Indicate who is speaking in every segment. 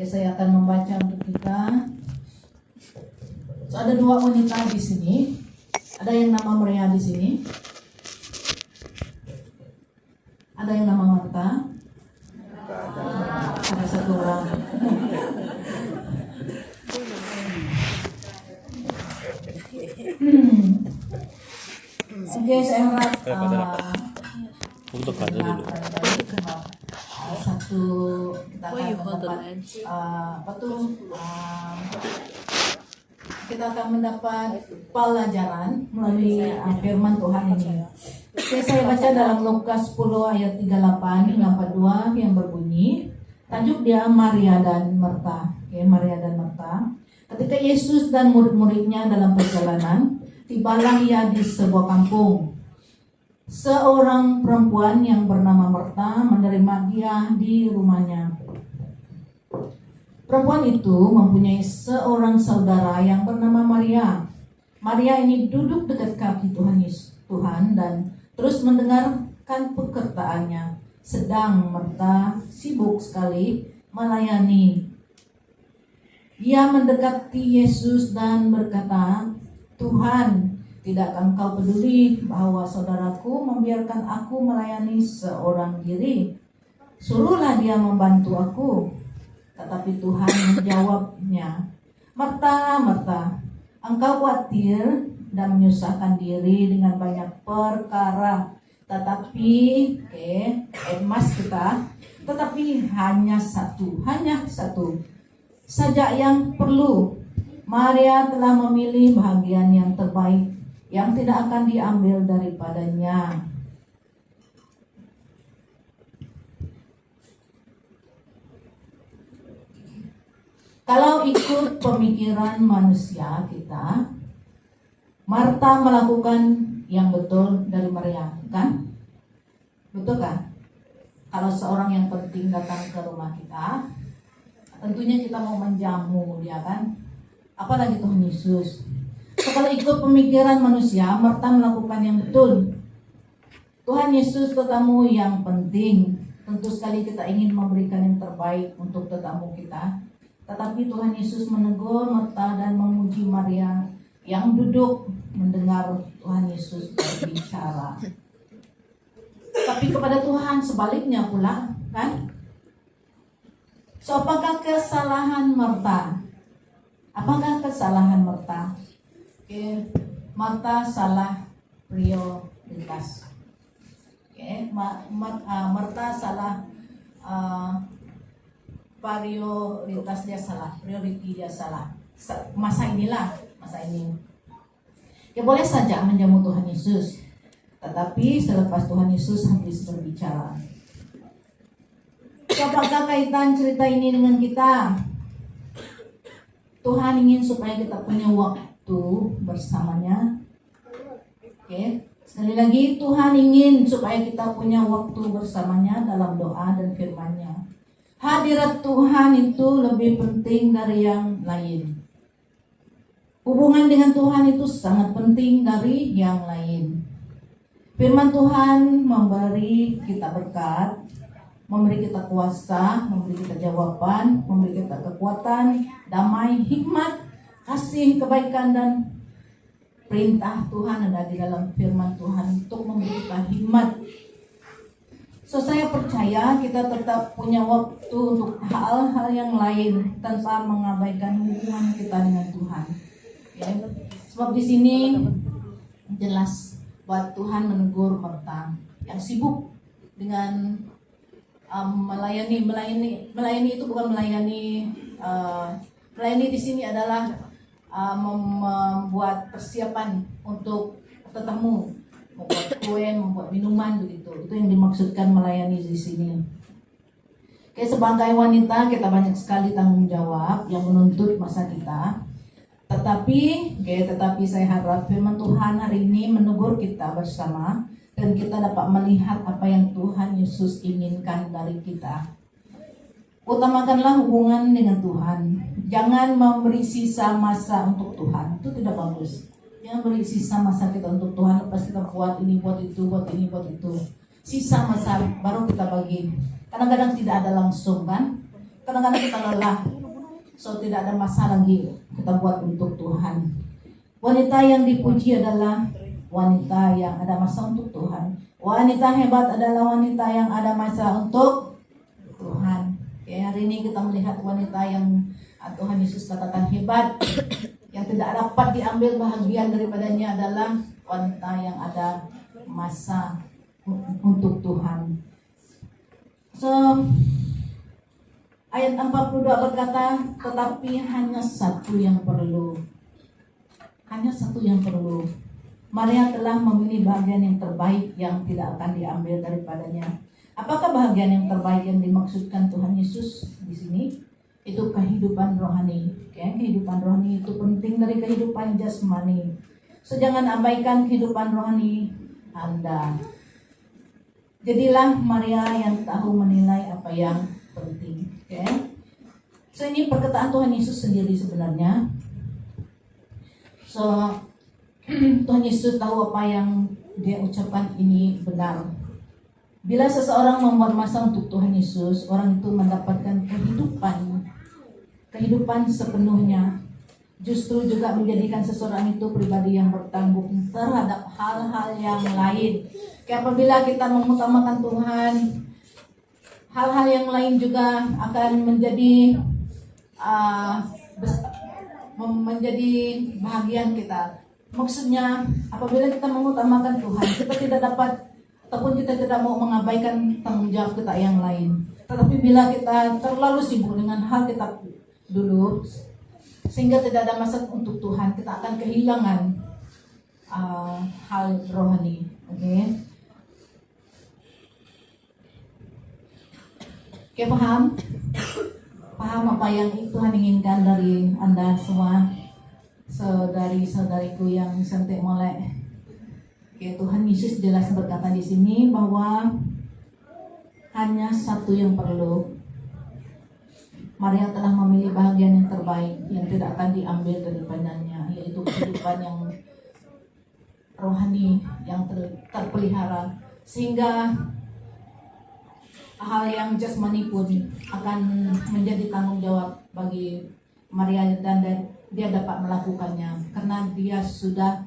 Speaker 1: Oke, saya akan membaca untuk kita. So, ada dua wanita di sini. Ada yang nama Maria di sini. Ada yang nama Marta. Ada satu orang. Oke, saya harap
Speaker 2: untuk baca dulu.
Speaker 1: Satu kita akan mendapat kita akan mendapat pelajaran melalui firman Tuhan ini. Oke, saya baca dalam Lukas 10 ayat 38 hingga 42 yang berbunyi, tajuk dia Maria dan Marta. Oke, Maria dan Marta. Ketika Yesus dan murid-muridnya dalam perjalanan, tibalah ia di sebuah kampung. Seorang perempuan yang bernama Marta menerima dia di rumahnya. Perempuan itu mempunyai seorang saudara yang bernama Maria. Maria ini duduk dekat kaki Tuhan dan terus mendengarkan perkataannya. Sedang Marta sibuk sekali melayani. Ia mendekati Yesus dan berkata, "Tuhan, tidakkah engkau peduli bahwa saudaraku membiarkan aku melayani seorang diri? Suruhlah dia membantu aku." Tetapi Tuhan menjawabnya, "Marta, Marta, engkau khawatir dan menyusahkan diri dengan banyak perkara. Tetapi, tetapi hanya satu saja yang perlu. Maria telah memilih bagian yang terbaik, yang tidak akan diambil daripadanya." Kalau ikut pemikiran manusia kita, Marta melakukan yang betul dari Maria, kan? Betul kan? Kalau seorang yang penting datang ke rumah kita, tentunya kita mau menjamu dia, kan? Apalagi Tuhan Yesus. Kalau ikut pemikiran manusia, Marta melakukan yang betul. Tuhan Yesus tetamu yang penting. Tentu sekali kita ingin memberikan yang terbaik untuk tetamu kita. Tetapi Tuhan Yesus menegur Marta dan memuji Maria yang duduk mendengar Tuhan Yesus berbicara. Tapi kepada Tuhan sebaliknya pula, kan? So, apakah kesalahan Marta? Oke, Marta salah prioritas. Oke, Marta salah prioritas dia salah, priority dia salah. Masa ini. Ya, boleh saja menjamu Tuhan Yesus, tetapi selepas Tuhan Yesus habis berbicara. Apakah kaitan cerita ini dengan kita? Tuhan ingin supaya kita punya waktu bersamanya. Oke, sekali lagi Tuhan ingin supaya kita punya waktu bersamanya dalam doa dan firman-Nya. Hadirat Tuhan itu lebih penting dari yang lain. Hubungan dengan Tuhan itu sangat penting dari yang lain. Firman Tuhan memberi kita berkat, memberi kita kuasa, memberi kita jawaban, memberi kita kekuatan, damai, hikmat, kasih, kebaikan, dan perintah Tuhan ada di dalam firman Tuhan untuk memberi kita hikmat. So, saya percaya kita tetap punya waktu untuk hal-hal yang lain tanpa mengabaikan hubungan kita dengan Tuhan. Ya, sebab di sini jelas buat Tuhan menegur Marta yang sibuk dengan melayani itu bukan melayani di sini adalah membuat persiapan untuk tetamu, membuat kue, membuat minuman begitu. Itu yang dimaksudkan melayani di sini. Oke, sebagai wanita kita banyak sekali tanggung jawab yang menuntut masa kita. Tetapi saya harap firman Tuhan hari ini menegur kita bersama dan kita dapat melihat apa yang Tuhan Yesus inginkan dari kita. Utamakanlah hubungan dengan Tuhan. Jangan memberi sisa masa untuk Tuhan. Itu tidak bagus. Jangan beri sisa masa kita untuk Tuhan. Lepas kita buat ini, buat itu, buat ini, buat itu. Sisa masa baru kita bagi. Kadang-kadang tidak ada langsung, kan? Kadang-kadang kita lelah. So tidak ada masa lagi kita buat untuk Tuhan. Wanita yang dipuji adalah wanita yang ada masa untuk Tuhan. Wanita hebat adalah wanita yang ada masa untuk Tuhan. Oke, hari ini kita melihat wanita yang Tuhan Yesus katakan hebat, yang tidak dapat diambil bahagian daripadanya adalah wanita yang ada masa untuk Tuhan. So, ayat 42 berkata, tetapi hanya satu yang perlu. Hanya satu yang perlu. Maria telah memilih bagian yang terbaik yang tidak akan diambil daripadanya. Apakah bagian yang terbaik yang dimaksudkan Tuhan Yesus di sini? Itu kehidupan rohani. Okay? Kehidupan rohani itu penting dari kehidupan jasmani. So, jangan abaikan kehidupan rohani Anda. Jadilah Maria yang tahu menilai apa yang penting. Okay? So, ini perkataan Tuhan Yesus sendiri sebenarnya. So, Tuhan Yesus tahu apa yang dia ucapkan ini benar. Bila seseorang membuat masa untuk Tuhan Yesus, orang itu mendapatkan kehidupan sepenuhnya. Justru juga menjadikan seseorang itu pribadi yang bertanggung terhadap hal-hal yang lain. Kayak apabila kita mengutamakan Tuhan, hal-hal yang lain juga akan menjadi bahagian kita. Maksudnya, apabila kita mengutamakan Tuhan, kita tidak dapat ataupun kita tidak mau mengabaikan tanggung jawab kita yang lain. Tetapi bila kita terlalu sibuk dengan hal kita dulu, sehingga tidak ada masa untuk Tuhan, kita akan kehilangan hal rohani. Oke, Oke, paham? Paham apa yang Tuhan inginkan dari Anda semua? Saudari-saudariku yang cantik molek. Oke, Tuhan Yesus jelas berkata di sini bahwa hanya satu yang perlu. Maria telah memilih bagian yang terbaik yang tidak akan diambil daripadanya, yaitu kehidupan yang rohani yang terpelihara, sehingga hal yang jasmani pun akan menjadi tanggung jawab bagi Maria dan dia dapat melakukannya karena dia sudah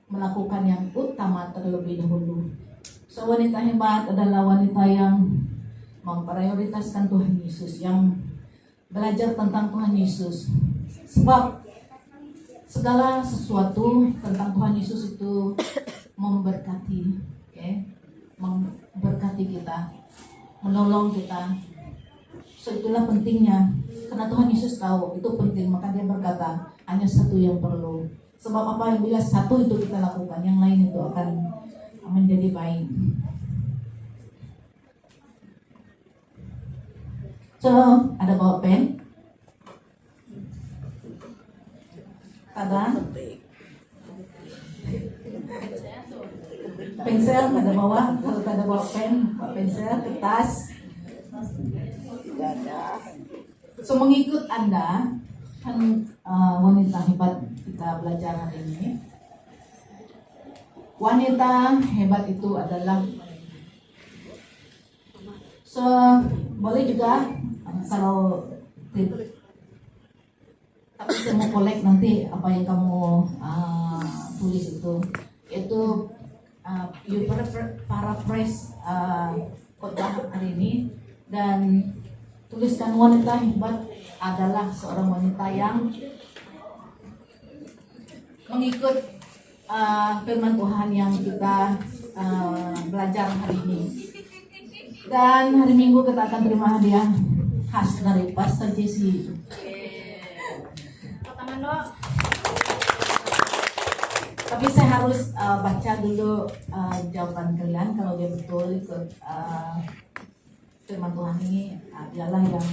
Speaker 1: melakukan yang utama terlebih dahulu. So, wanita hebat adalah wanita yang memprioritaskan Tuhan Yesus, yang belajar tentang Tuhan Yesus. Sebab segala sesuatu tentang Tuhan Yesus itu memberkati, memberkati kita, menolong kita. So, itulah pentingnya. Karena Tuhan Yesus tahu itu penting, maka dia berkata hanya satu yang perlu. Sebab apa, yang bila satu itu kita lakukan, yang lain itu akan menjadi baik. So, ada bawa pen? Ada? Pensel ada bawa? Kalau ada bawa pen, bawa pensel, kertas. Tidak ada. So, mengikut Anda kan wanita hebat kita belajar hari ini. Wanita hebat itu adalah, so boleh juga kalau tapi saya mau kolek nanti apa yang kamu tulis itu you paraphrase khotbah hari ini dan tuliskan wanita hebat adalah seorang wanita yang mengikut firman Tuhan yang kita belajar hari ini. Dan hari Minggu kita akan terima hadiah khas dari Pastor Jesse. Tapi saya harus baca dulu jawaban kalian kalau dia betul ikut firman Tuhan ini, dialah yang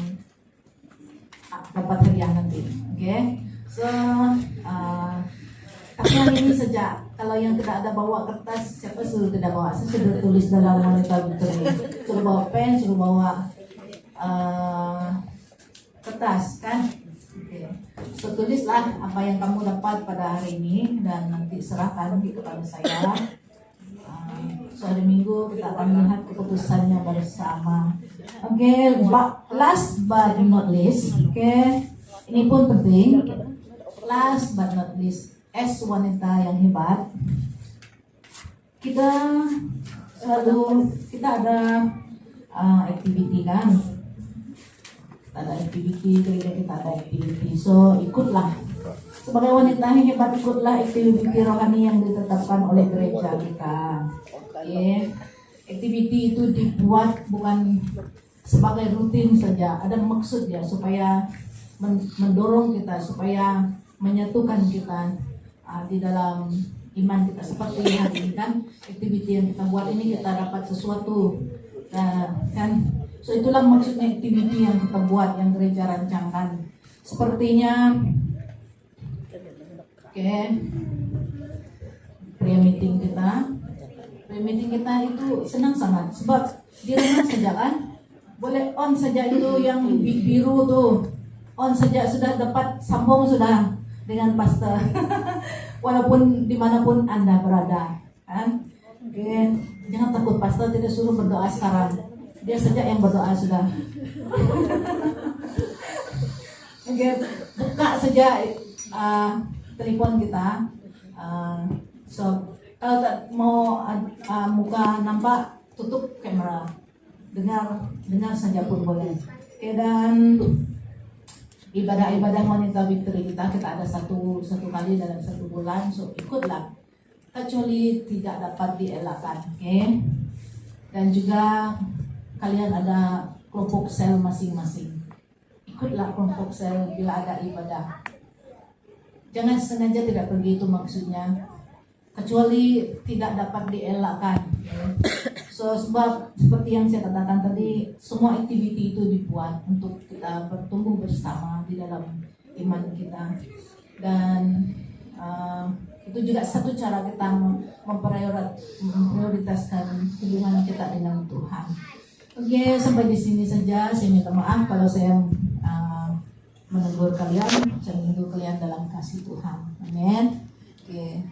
Speaker 1: dapat hadiah nanti. Oke? So, tapi hari ini saja, kalau yang tidak ada bawa kertas, siapa suruh tidak bawa? Saya sudah tulis dalam monitor betul. Suruh bawa pen, suruh bawa kertas, kan? Oke. So, tulislah apa yang kamu dapat pada hari ini dan nanti serahkan kepada saya. So hari Minggu kita akan lihat keputusannya bersama. Oke, last but not least, oke, ini pun penting. Last but not least, as wanita yang hebat, kita ada activity kan, kita ada activity, kita ada activity. So ikutlah sebagai wanita yang hebat, ikutlah activity rohani yang ditetapkan oleh gereja kita. Oke, activity itu dibuat bukan sebagai rutin saja, ada maksud ya, supaya mendorong kita, supaya menyatukan kita di dalam iman kita. Seperti hari ini kan, activity yang kita buat ini kita dapat sesuatu kan. So itulah maksudnya activity yang kita buat, yang gereja rancangkan. Sepertinya prayer meeting kita itu senang sangat, sebab di rumah saja kan, boleh on saja itu yang biru tuh, on saja sudah dapat sambung sudah dengan pastor. Walaupun dimanapun Anda berada kan. Oke, jangan takut, pastor tidak suruh berdoa sekarang, dia saja yang berdoa sudah. Oke, buka saja telepon kita. So kalau tak mau muka nampak, tutup kamera, dengar saja pun boleh. Oke, dan ibadah wanita victory kita ada satu kali dalam 1 bulan. So ikutlah, kecuali tidak dapat dielakkan. Oke, dan juga kalian ada kelompok sel masing-masing, ikutlah kelompok sel bila ada ibadah. Jangan sengaja tidak pergi, itu maksudnya, kecuali tidak dapat dielakkan. So sebab seperti yang saya katakan tadi, semua aktiviti itu dibuat untuk kita bertumbuh bersama di dalam iman kita. Dan itu juga satu cara kita memprioritaskan hubungan kita dengan Tuhan. Oke, sampai di sini saja. Saya minta maaf kalau saya menegur kalian. Saya menegur kalian dalam kasih Tuhan. Amin. Oke.